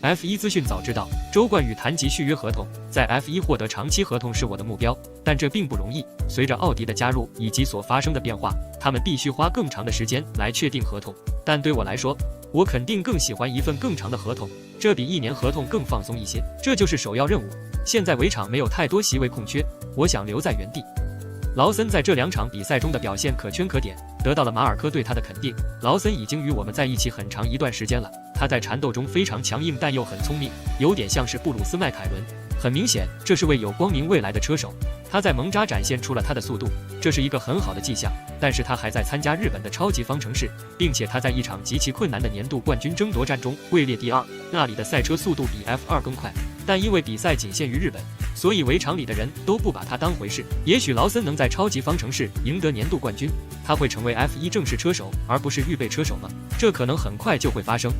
F1资讯早知道，周冠宇谈及续约合同，在 F1获得长期合同是我的目标，但这并不容易。随着奥迪的加入以及所发生的变化，他们必须花更长的时间来确定合同。但对我来说，我肯定更喜欢一份更长的合同，这比1年合同更放松一些。这就是首要任务。现在围场没有太多席位空缺，我想留在原地。劳森在这2场比赛中的表现可圈可点，得到了马尔科对他的肯定。劳森已经与我们在一起很长一段时间了，他在缠斗中非常强硬，但又很聪明，有点像是布鲁斯·麦凯伦。很明显，这是位有光明未来的车手。他在蒙扎展现出了他的速度，这是一个很好的迹象。但是他还在参加日本的超级方程式，并且他在一场极其困难的年度冠军争夺战中位列第2，那里的赛车速度比 F2 更快。但因为比赛仅限于日本，所以围场里的人都不把他当回事。也许劳森能在超级方程式赢得年度冠军，他会成为 F1 正式车手，而不是预备车手吗？这可能很快就会发生。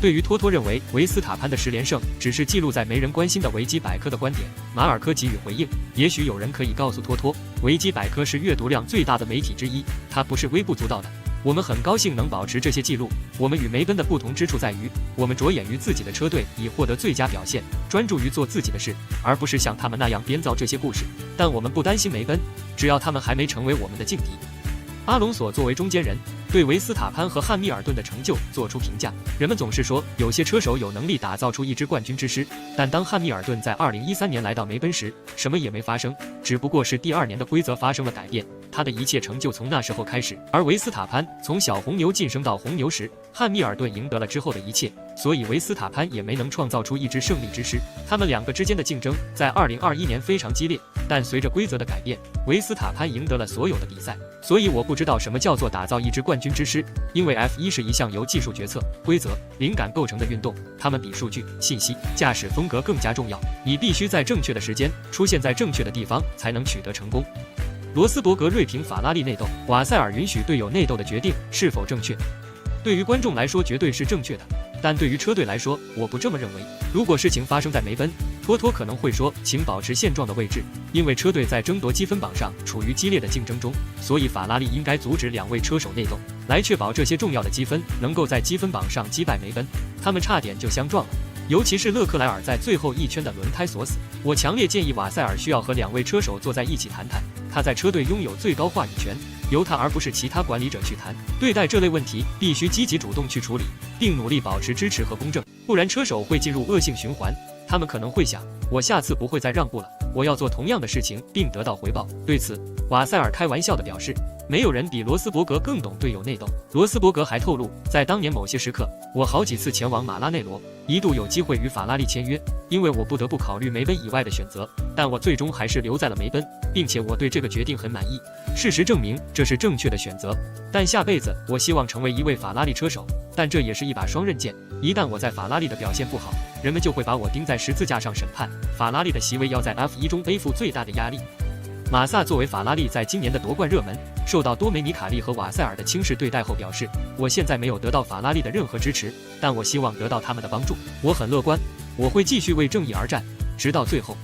对于托托认为维斯塔潘的10连胜只是记录在没人关心的维基百科的观点，马尔科给予回应。也许有人可以告诉托托，维基百科是阅读量最大的媒体之一，它不是微不足道的。我们很高兴能保持这些记录。我们与梅奔的不同之处在于，我们着眼于自己的车队以获得最佳表现，专注于做自己的事，而不是像他们那样编造这些故事。但我们不担心梅奔，只要他们还没成为我们的劲敌。阿隆索作为中间人，对维斯塔潘和汉密尔顿的成就做出评价。人们总是说有些车手有能力打造出一支冠军之师，但当汉密尔顿在2013年来到梅奔时，什么也没发生，只不过是第2年的规则发生了改变，他的一切成就从那时候开始。而维斯塔潘从小红牛晋升到红牛时，汉密尔顿赢得了之后的一切，所以维斯塔潘也没能创造出一支胜利之师。他们2个之间的竞争在2021年非常激烈，但随着规则的改变，维斯塔潘赢得了所有的比赛。所以我不知道什么叫做打造一支冠军之师，因为 F1 是一项由技术决策、规则、灵感构成的运动，它们比数据、信息、驾驶风格更加重要。你必须在正确的时间出现在正确的地方，才能取得成功。罗斯伯格锐评法拉利内斗，瓦塞尔允许队友内斗的决定是否正确？对于观众来说绝对是正确的，但对于车队来说，我不这么认为。如果事情发生在梅奔，托托可能会说请保持现状的位置，因为车队在争夺积分榜上处于激烈的竞争中，所以法拉利应该阻止2位车手内斗，来确保这些重要的积分能够在积分榜上击败梅奔。他们差点就相撞了，尤其是勒克莱尔在最后一圈的轮胎锁死。我强烈建议瓦塞尔需要和2位车手坐在一起谈谈，他在车队拥有最高话语权，由他而不是其他管理者去谈。对待这类问题必须积极主动去处理，并努力保持支持和公正，不然车手会进入恶性循环。他们可能会想，我下次不会再让步了，我要做同样的事情并得到回报。对此，瓦塞尔开玩笑地表示，没有人比罗斯伯格更懂队友内斗。罗斯伯格还透露，在当年某些时刻，我好几次前往马拉内罗，一度有机会与法拉利签约，因为我不得不考虑梅奔以外的选择，但我最终还是留在了梅奔，并且我对这个决定很满意。事实证明这是正确的选择，但下辈子我希望成为一位法拉利车手，但这也是一把双刃剑。一旦我在法拉利的表现不好，人们就会把我钉在十字架上审判。法拉利的席位要在 F1 中背负最大的压力。马萨作为法拉利在今年的夺冠热门，受到多梅尼卡利和瓦塞尔的轻视对待后表示，我现在没有得到法拉利的任何支持，但我希望得到他们的帮助。我很乐观，我会继续为正义而战，直到最后。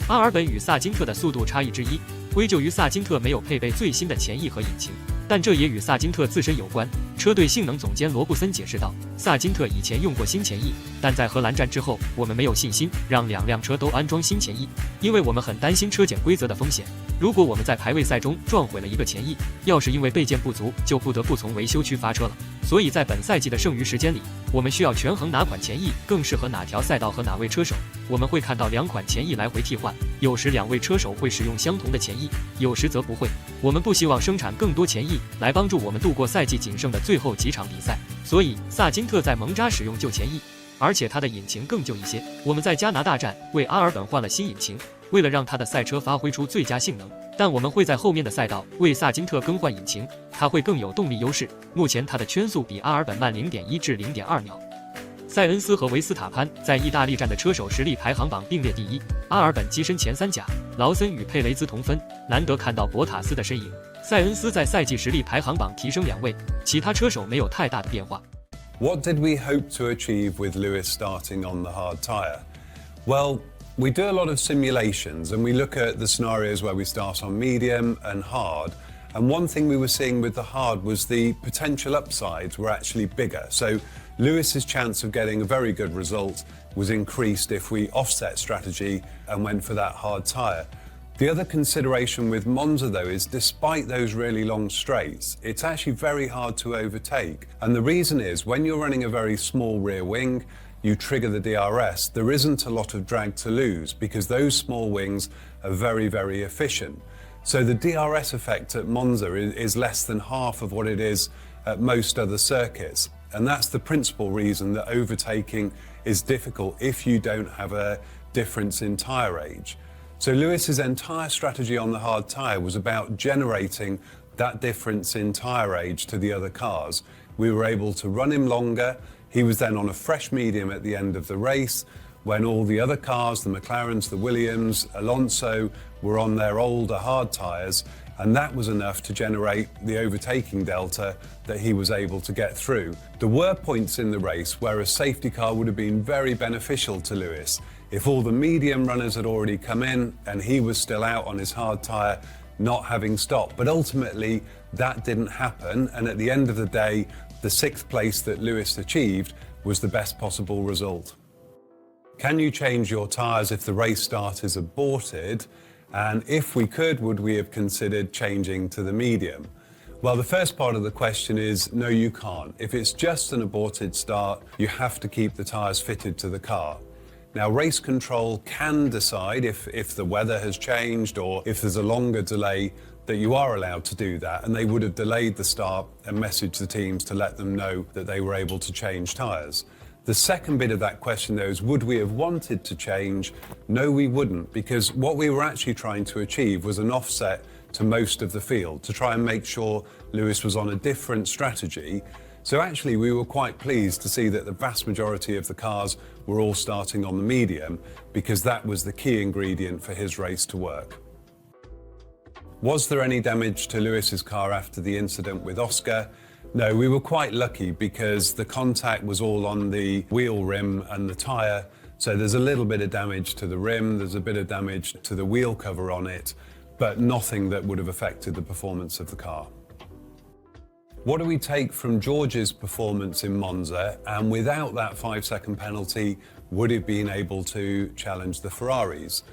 阿尔本与萨金特的速度差异之一，归咎于萨金特没有配备最新的前翼和引擎，但这也与萨金特自身有关。车队性能总监罗布森解释道，萨金特以前用过新前翼，但在荷兰站之后，我们没有信心让2辆车都安装新前翼，因为我们很担心车检规则的风险。如果我们在排位赛中撞毁了一个前翼，要是因为备件不足，就不得不从维修区发车了。所以在本赛季的剩余时间里，我们需要权衡哪款前翼更适合哪条赛道和哪位车手。我们会看到2款前翼来回替换，有时2位车手会使用相同的前翼，有时则不会。我们不希望生产更多前翼来帮助我们度过赛季仅剩的最后几场比赛，所以萨金特在蒙扎使用旧前翼，而且他的引擎更旧一些。我们在加拿大站为阿尔本换了新引擎，为了让他的赛车发挥出最佳性能，但我们会在后面的赛道为萨金特更换引擎，他会更有动力优势。目前他的圈速比阿尔本慢 0.1 至 0.2 秒。塞恩斯和维斯塔潘在意大利站的车手实力排行榜并列第1，阿尔本跻身前3甲，劳森与佩雷兹同分，难得看到博塔斯的身影。塞恩斯在赛季实力排行榜提升2位，其他车手没有太大的变化。What did we hope to achieve with Lewis starting on the hard tyre? Well, we do a lot of simulations and we look at the scenarios where we start on medium and hard, And one thing we were seeing with the hard was the potential upsides were actually bigger. So Lewis's chance of getting a very good result was increased if we offset strategy and went for that hard tyre. The other consideration with Monza though is despite those really long straights, it's actually very hard to overtake. And the reason is when you're running a very small rear wing, you trigger the DRS, there isn't a lot of drag to lose because those small wings are very, very efficient. So the DRS effect at Monza is less than half of what it is at most other circuits. And that's the principal reason that overtaking is difficult if you don't have a difference in tyre age. So Lewis's entire strategy on the hard tyre was about generating that difference in tyre age to the other cars. We were able to run him longer. He was then on a fresh medium at the end of the race when all the other cars, the McLarens, the Williams, Alonso, were on their older hard tyres, and that was enough to generate the overtaking delta that he was able to get through. There were points in the race where a safety car would have been very beneficial to Lewis. If all the medium runners had already come in and he was still out on his hard tyre, not having stopped. But ultimately, that didn't happen, and at the end of the day, the 6th place that Lewis achieved was the best possible result. Can you change your tyres if the race start is aborted? And if we could, would we have considered changing to the medium? Well, the first part of the question is no, you can't. If it's just an aborted start, you have to keep the tyres fitted to the car. Now, race control can decide if the weather has changed or if there's a longer delay that you are allowed to do that, and they would have delayed the start and messaged the teams to let them know that they were able to change tyres. The second bit of that question though is would we have wanted to change? No, we wouldn't, because what we were actually trying to achieve was an offset to most of the field to try and make sure Lewis was on a different strategy. So actually we were quite pleased to see that the vast majority of the cars were all starting on the medium because that was the key ingredient for his race to work. Was there any damage to Lewis's car after the incident with Oscar? No, we were quite lucky because the contact was all on the wheel rim and the tyre. So there's a little bit of damage to the rim, there's a bit of damage to the wheel cover on it, but nothing that would have affected the performance of the car. What do we take from George's performance in Monza? And without that 5-second penalty, would he have been able to challenge the Ferraris?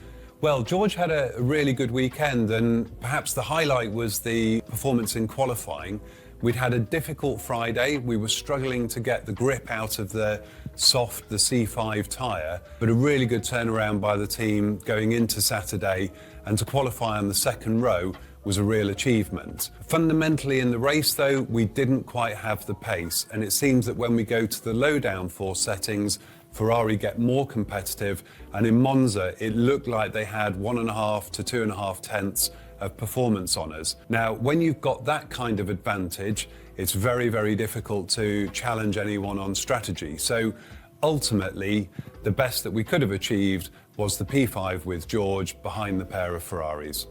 Well, George had a really good weekend, and perhaps the highlight was the performance in qualifying. We'd had a difficult Friday. We were struggling to get the grip out of the soft, the C5 tyre, but a really good turnaround by the team going into Saturday, and to qualify on the second row was a real achievement. Fundamentally in the race though, we didn't quite have the pace, and it seems that when we go to the low downforce settings, Ferrari get more competitive, and in Monza it looked like they had 1.5 to 2.5 tenths of performance on us. Now, when you've got that kind of advantage, it's very, very difficult to challenge anyone on strategy. So ultimately, the best that we could have achieved was the P5 with George behind the pair of Ferraris.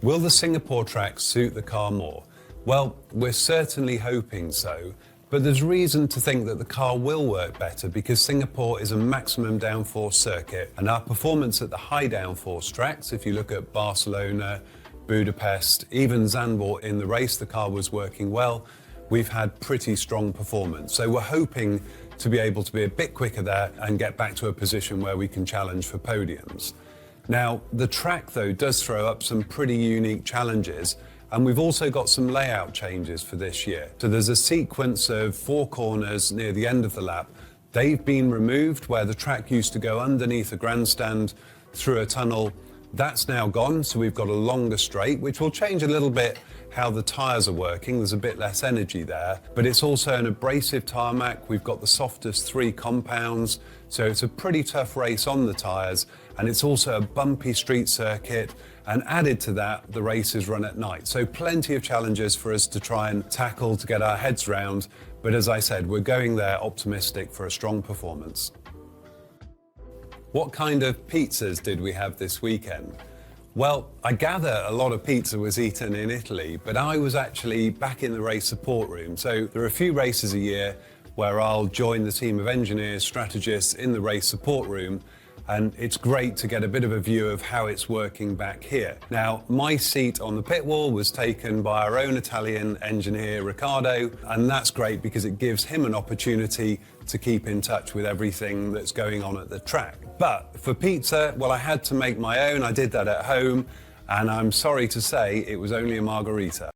Will the Singapore track suit the car more? Well, we're certainly hoping so, but there's reason to think that the car will work better because Singapore is a maximum downforce circuit, and our performance at the high downforce tracks, if you look at Barcelona, Budapest, even Zandvoort in the race, the car was working well. We've had pretty strong performance. So we're hoping to be able to be a bit quicker there and get back to a position where we can challenge for podiums. Now, the track though does throw up some pretty unique challenges, and we've also got some layout changes for this year. So there's a sequence of 4 corners near the end of the lap. They've been removed where the track used to go underneath a grandstand through a tunnel. That's now gone, so we've got a longer straight, which will change a little bit how the tyres are working. There's a bit less energy there, but it's also an abrasive tarmac. We've got the softest 3 compounds, so it's a pretty tough race on the tyres, and it's also a bumpy street circuit, and added to that, the race is run at night. So plenty of challenges for us to try and tackle to get our heads round, but as I said, we're going there optimistic for a strong performance. What kind of pizzas did we have this weekend? Well, I gather a lot of pizza was eaten in Italy, but I was actually back in the race support room. So there are a few races a year where I'll join the team of engineers, strategists in the race support room, and it's great to get a bit of a view of how it's working back here. Now, my seat on the pit wall was taken by our own Italian engineer, Riccardo, and that's great because it gives him an opportunity to keep in touch with everything that's going on at the track. But for pizza, well, I had to make my own. I did that at home, and I'm sorry to say it was only a margherita.